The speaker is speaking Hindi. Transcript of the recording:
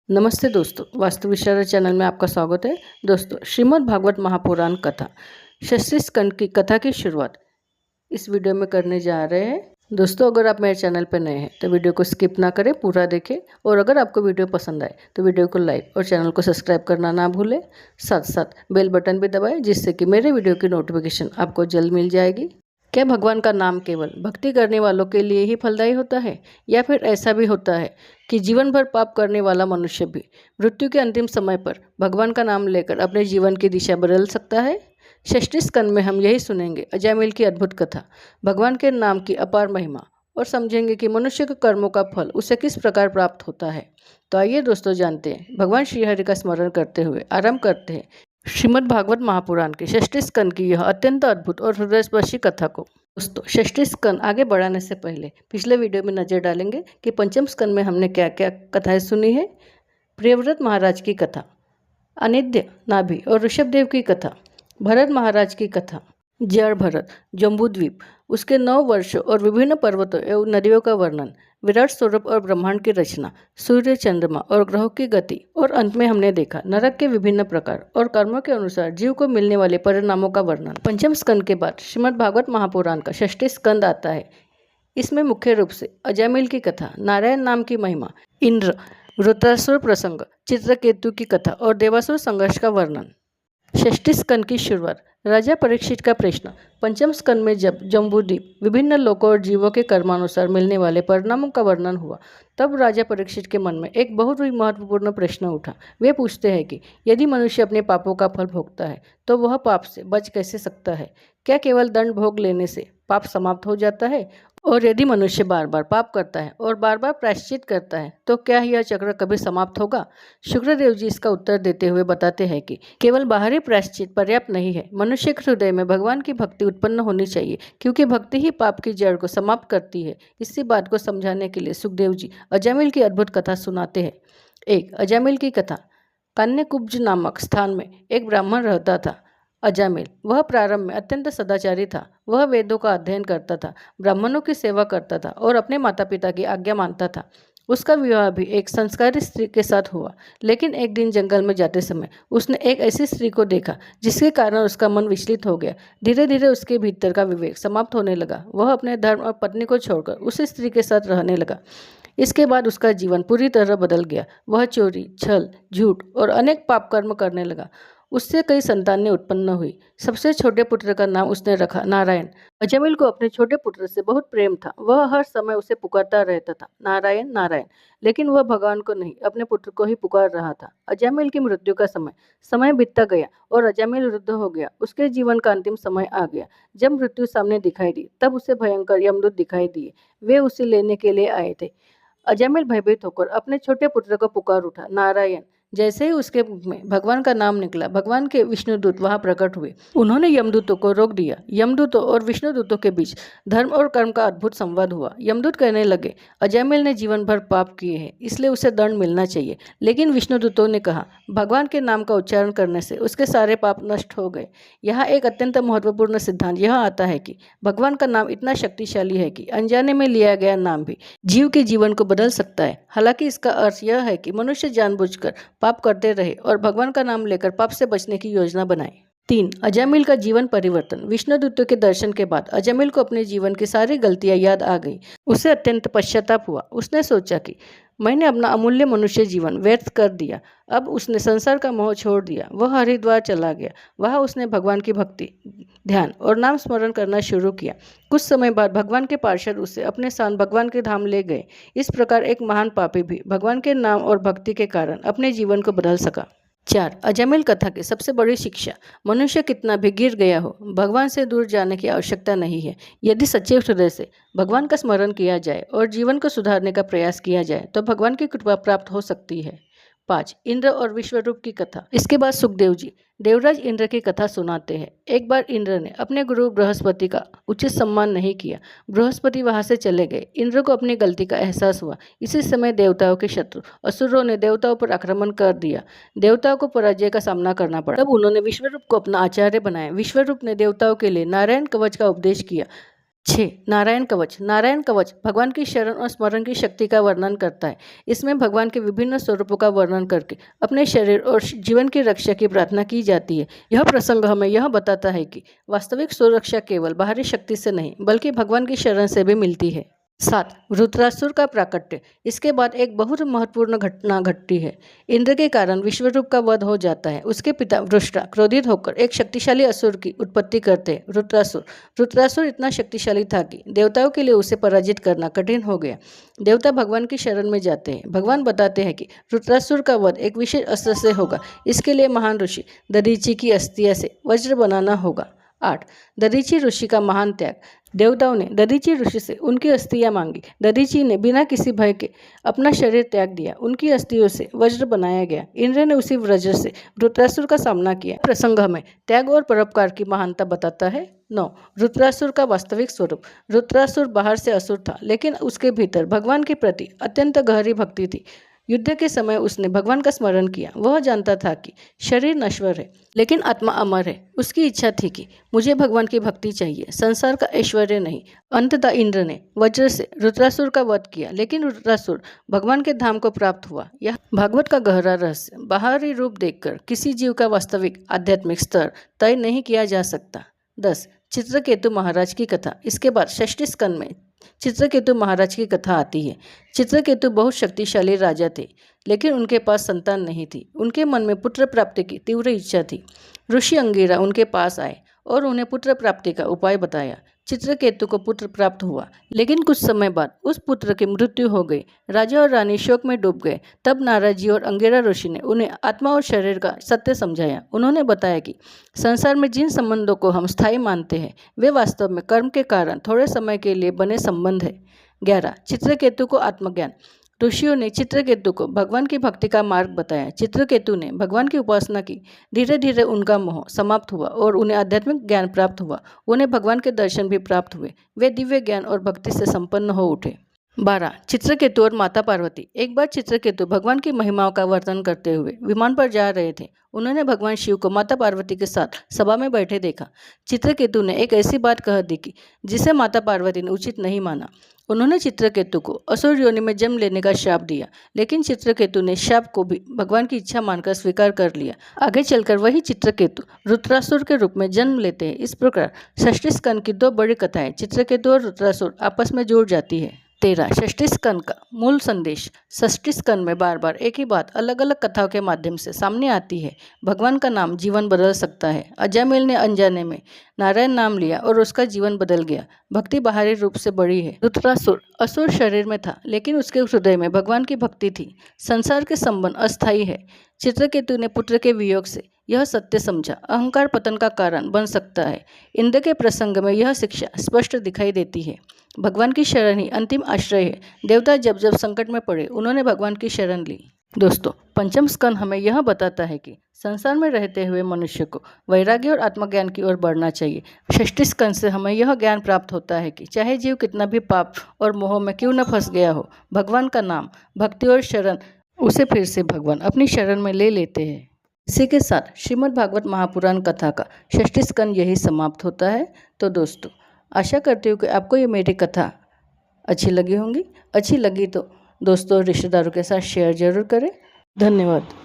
नमस्ते दोस्तों, वास्तु विशारद चैनल में आपका स्वागत है। दोस्तों, श्रीमद् भागवत महापुराण कथा षष्ठी स्कंद की कथा की शुरुआत इस वीडियो में करने जा रहे हैं। दोस्तों, अगर आप मेरे चैनल पर नए हैं तो वीडियो को स्किप ना करें, पूरा देखें। और अगर आपको वीडियो पसंद आए तो वीडियो को लाइक और चैनल को सब्सक्राइब करना ना भूलें। साथ साथ बेल बटन भी दबाएं, जिससे कि मेरे वीडियो की नोटिफिकेशन आपको जल्द मिल जाएगी। क्या भगवान का नाम केवल भक्ति करने वालों के लिए ही फलदायी होता है, या फिर ऐसा भी होता है कि जीवन भर पाप करने वाला मनुष्य भी मृत्यु के अंतिम समय पर भगवान का नाम लेकर अपने जीवन की दिशा बदल सकता है? षष्ठी स्कंद में हम यही सुनेंगे, अजामिल की अद्भुत कथा, भगवान के नाम की अपार महिमा, और समझेंगे कि मनुष्य के कर्मों का फल उसे किस प्रकार प्राप्त होता है। तो आइए दोस्तों, जानते हैं। भगवान श्रीहरि का स्मरण करते हुए आरंभ करते हैं श्रीमद् भागवत महापुराण के षष्ठी स्कंद की यह अत्यंत अद्भुत और हृदयस्पर्शी कथा को। दोस्तों, षष्ठी स्कंद आगे बढ़ाने से पहले पिछले वीडियो में नजर डालेंगे कि पंचम स्कंद में हमने क्या क्या कथाएं सुनी है। प्रियव्रत महाराज की कथा, अनिद्य नाभि और ऋषभदेव की कथा, भरत महाराज की कथा, जड़ भरत, जम्बूद्वीप, उसके 9 वर्षों और विभिन्न पर्वतों एवं नदियों का वर्णन, विराट स्वरूप और ब्रह्मांड की रचना, सूर्य, चंद्रमा और ग्रहों की गति, और अंत में हमने देखा नरक के विभिन्न प्रकार और कर्मों के अनुसार जीव को मिलने वाले परिणामों का वर्णन। पंचम स्कंद के बाद श्रीमद् भागवत महापुराण का षष्ठी स्कंद आता है। इसमें मुख्य रूप से अजामिल की कथा, नारायण नाम की महिमा, इंद्र वृत्रासुर प्रसंग, चित्रकेतु की कथा और देवासुर संघर्ष का वर्णन। षष्ठी स्कंद की शुरुआत राजा परीक्षित का प्रश्न। पंचम स्कंद में जब जम्बूद्वीप, विभिन्न लोकों और जीवों के कर्मानुसार मिलने वाले परिणामों का वर्णन हुआ, तब राजा परीक्षित के मन में एक बहुत ही महत्वपूर्ण प्रश्न उठा। वे पूछते हैं कि यदि मनुष्य अपने पापों का फल भोगता है तो वह पाप से बच कैसे सकता है? क्या केवल दंड भोग लेने से पाप समाप्त हो जाता है? और यदि मनुष्य बार बार पाप करता है और बार बार प्रायश्चित करता है तो क्या यह चक्र कभी समाप्त होगा? शुक्रदेव जी इसका उत्तर देते हुए बताते हैं कि केवल बाहरी प्रायश्चित पर्याप्त नहीं है। मनुष्य के हृदय में भगवान की भक्ति उत्पन्न होनी चाहिए, क्योंकि भक्ति ही पाप की जड़ को समाप्त करती है। इसी बात को समझाने के लिए सुखदेव जी अजामिल की अद्भुत कथा सुनाते हैं। एक अजामिल की कथा। कान्यकुब्ज नामक स्थान में एक ब्राह्मण रहता था। अजामिल, वह प्रारंभ में अत्यंत सदाचारी था। वह वेदों का अध्ययन करता था, ब्राह्मणों की सेवा करता था और अपने माता पिता की आज्ञा मानता था। उसका विवाह भी एक संस्कारी स्त्री के साथ हुआ। लेकिन एक दिन जंगल में जाते समय उसने एक ऐसी स्त्री को देखा जिसके कारण उसका मन विचलित हो गया। धीरे धीरे उसके भीतर का विवेक समाप्त होने लगा। वह अपने धर्म और पत्नी को छोड़कर उसी स्त्री के साथ रहने लगा। इसके बाद उसका जीवन पूरी तरह बदल गया। वह चोरी, छल, झूठ और अनेक पाप कर्म करने लगा। उससे कई संतानें उत्पन्न हुई। सबसे छोटे पुत्र का नाम उसने रखा नारायण। अजामिल को अपने छोटे पुत्र से बहुत प्रेम था। वह हर समय उसे पुकारता रहता था, नारायण नारायण। लेकिन वह भगवान को नहीं, अपने पुत्र को ही पुकार रहा था। अजामिल की मृत्यु का समय बीतता गया और अजामिल वृद्ध हो गया। उसके जीवन का अंतिम समय आ गया। जब मृत्यु सामने दिखाई दी तब उसे भयंकर यमदूत दिखाई दिए। वे उसे लेने के लिए आए थे। अजामिल भयभीत होकर अपने छोटे पुत्र को पुकार उठा, नारायण। जैसे ही उसके मुख में भगवान का नाम निकला, भगवान के विष्णुदूत वहां प्रकट हुए। उन्होंने यमदूतों को रोक दिया। यमदूतों और विष्णुदूतों के बीच धर्म और कर्म का अद्भुत संवाद हुआ। यमदूत कहने लगे, अजामिल ने जीवन भर पाप किए हैं, इसलिए उसे दंड मिलना चाहिए। लेकिन विष्णुदूतों ने कहा, भगवान के नाम का उच्चारण करने से उसके सारे पाप नष्ट हो गए। यहाँ एक अत्यंत महत्वपूर्ण सिद्धांत यह आता है कि भगवान का नाम इतना शक्तिशाली है कि अनजाने में लिया गया नाम भी जीव के जीवन को बदल सकता है। हालांकि इसका अर्थ यह है कि मनुष्य जानबूझकर पाप करते रहे और भगवान का नाम लेकर पाप से बचने की योजना बनाए। 3. अजामिल का जीवन परिवर्तन। विष्णुदूतों के दर्शन के बाद अजामिल को अपने जीवन की सारी गलतियां याद आ गई। उसे अत्यंत पश्चाताप हुआ। उसने सोचा कि मैंने अपना अमूल्य मनुष्य जीवन व्यर्थ कर दिया। अब उसने संसार का मोह छोड़ दिया। वह हरिद्वार चला गया। वहाँ उसने भगवान की भक्ति, ध्यान और नाम स्मरण करना शुरू किया। कुछ समय बाद भगवान के पार्षद उसे अपने साथ भगवान के धाम ले गए। इस प्रकार एक महान पापी भी भगवान के नाम और भक्ति के कारण अपने जीवन को बदल सका। 4. अजामिल कथा की सबसे बड़ी शिक्षा। मनुष्य कितना भी गिर गया हो, भगवान से दूर जाने की आवश्यकता नहीं है। यदि सच्चे हृदय से भगवान का स्मरण किया जाए और जीवन को सुधारने का प्रयास किया जाए तो भगवान की कृपा प्राप्त हो सकती है। 5. इंद्र और विश्वरूप की कथा। इसके बाद सुखदेव जी देवराज इंद्र की कथा सुनाते हैं। एक बार इंद्र ने अपने गुरु बृहस्पति का उचित सम्मान नहीं किया। बृहस्पति वहां से चले गए। इंद्र को अपनी गलती का एहसास हुआ। इसी समय देवताओं के शत्रु असुरों ने देवताओं पर आक्रमण कर दिया। देवताओं को पराजय का सामना करना पड़ा। तब उन्होंने विश्वरूप को अपना आचार्य बनाया। विश्वरूप ने देवताओं के लिए नारायण कवच का उपदेश किया। 6. नारायण कवच। नारायण कवच भगवान की शरण और स्मरण की शक्ति का वर्णन करता है। इसमें भगवान के विभिन्न स्वरूपों का वर्णन करके अपने शरीर और जीवन की रक्षा की प्रार्थना की जाती है। यह प्रसंग हमें यह बताता है कि वास्तविक सुरक्षा केवल बाहरी शक्ति से नहीं बल्कि भगवान की शरण से भी मिलती है। 7. वृत्रासुर का प्राकट्य। इसके बाद एक बहुत महत्वपूर्ण घटना घटती है। इंद्र के कारण विश्वरूप का वध हो जाता है। उसके पिता वृष्टा क्रोधित होकर एक शक्तिशाली असुर की उत्पत्ति करते हैं, वृत्रासुर। वृत्रासुर इतना शक्तिशाली था कि देवताओं के लिए उसे पराजित करना कठिन हो गया। देवता भगवान की शरण में जाते हैं। भगवान बताते हैं कि वृत्रासुर का वध एक विशेष अस्त्र से होगा। इसके लिए महान ऋषि दधीचि की अस्थियां से वज्र बनाना होगा। 8. दधीचि ऋषि का महान त्याग। देवताओं ने दधीचि ऋषि से उनकी अस्थियां मांगी। दधीचि ने बिना किसी भय के अपना शरीर त्याग दिया। उनकी अस्थियों से वज्र बनाया गया। इंद्र ने उसी वज्र से वृत्रासुर का सामना किया। प्रसंग हमें त्याग और परोपकार की महानता बताता है। 9. वृत्रासुर का वास्तविक स्वरूप। वृत्रासुर बाहर से असुर था, लेकिन उसके भीतर भगवान के प्रति अत्यंत गहरी भक्ति थी। युद्ध के समय उसने भगवान का स्मरण किया। वह जानता था कि शरीर नश्वर है लेकिन आत्मा अमर है। उसकी इच्छा थी कि मुझे भगवान की भक्ति चाहिए, संसार का ऐश्वर्य नहीं। अंततः इंद्र ने वज्र से रुद्रासुर का वध किया, लेकिन रुद्रासुर भगवान के धाम को प्राप्त हुआ। यह भागवत का गहरा रहस्य। बाहरी रूप देखकर किसी जीव का वास्तविक आध्यात्मिक स्तर तय नहीं किया जा सकता। 10. चित्रकेतु महाराज की कथा। इसके बाद षष्ठी स्कंद में चित्रकेतु महाराज की कथा आती है। चित्रकेतु बहुत शक्तिशाली राजा थे, लेकिन उनके पास संतान नहीं थी। उनके मन में पुत्र प्राप्ति की तीव्र इच्छा थी। ऋषि अंगिरा उनके पास आए और उन्हें पुत्र प्राप्ति का उपाय बताया। चित्रकेतु को पुत्र प्राप्त हुआ, लेकिन कुछ समय बाद उस पुत्र की मृत्यु हो गई। राजा और रानी शोक में डूब गए। तब नारद जी और अंगिरा ऋषि ने उन्हें आत्मा और शरीर का सत्य समझाया। उन्होंने बताया कि संसार में जिन संबंधों को हम स्थायी मानते हैं वे वास्तव में कर्म के कारण थोड़े समय के लिए बने संबंध है। 11. चित्रकेतु को आत्मज्ञान। ऋषियों ने चित्रकेतु को भगवान की भक्ति का मार्ग बताया। चित्रकेतु ने भगवान की उपासना की। धीरे धीरे उनका मोह समाप्त हुआ और उन्हें आध्यात्मिक ज्ञान प्राप्त हुआ। उन्हें भगवान के दर्शन भी प्राप्त हुए। वे दिव्य ज्ञान और भक्ति से संपन्न हो उठे। 12. चित्रकेतु और माता पार्वती। एक बार चित्रकेतु भगवान की महिमाओं का वर्णन करते हुए विमान पर जा रहे थे। उन्होंने भगवान शिव को माता पार्वती के साथ सभा में बैठे देखा। चित्रकेतु ने एक ऐसी बात कह दी कि जिसे माता पार्वती ने उचित नहीं माना। उन्होंने चित्रकेतु को असुर योनि में जन्म लेने का श्राप दिया, लेकिन चित्रकेतु ने श्राप को भी भगवान की इच्छा मानकर स्वीकार कर लिया। आगे चलकर वही चित्रकेतु रुद्रासुर के रूप में जन्म लेते हैं। इस प्रकार षष्ठी स्कंद की दो बड़ी कथाएं चित्रकेतु और रुद्रासुर आपस में जुड़ जाती है। 13. षष्ठी स्कंद का मूल संदेश। षष्ठी स्कंद में बार बार एक ही बात अलग अलग कथाओं के माध्यम से सामने आती है। भगवान का नाम जीवन बदल सकता है। अजामिल ने अनजाने में नारायण नाम लिया और उसका जीवन बदल गया। भक्ति बाहरी रूप से बड़ी है। रुद्रासुर असुर शरीर में था, लेकिन उसके हृदय में भगवान की भक्ति थी। संसार के संबंध अस्थायी है। चित्रकेतु ने पुत्र के वियोग से यह सत्य समझा। अहंकार पतन का कारण बन सकता है। इंद्र के प्रसंग में यह शिक्षा स्पष्ट दिखाई देती है। भगवान की शरण ही अंतिम आश्रय है। देवता जब जब संकट में पड़े उन्होंने भगवान की शरण ली। दोस्तों, पंचम स्कंद हमें यह बताता है कि संसार में रहते हुए मनुष्य को वैराग्य और आत्मज्ञान की ओर बढ़ना चाहिए। षष्ठी स्कंद से हमें यह ज्ञान प्राप्त होता है कि चाहे जीव कितना भी पाप और मोह में क्यों न फंस गया हो, भगवान का नाम, भक्ति और शरण उसे फिर से भगवान अपनी शरण में ले लेते हैं। इसी के साथ श्रीमद् भागवत महापुराण कथा का षष्ठी स्कंद यही समाप्त होता है। तो दोस्तों, आशा करती हूँ कि आपको ये मेरी कथा अच्छी लगी होंगी। अच्छी लगी तो दोस्तों और रिश्तेदारों के साथ शेयर जरूर करें। धन्यवाद।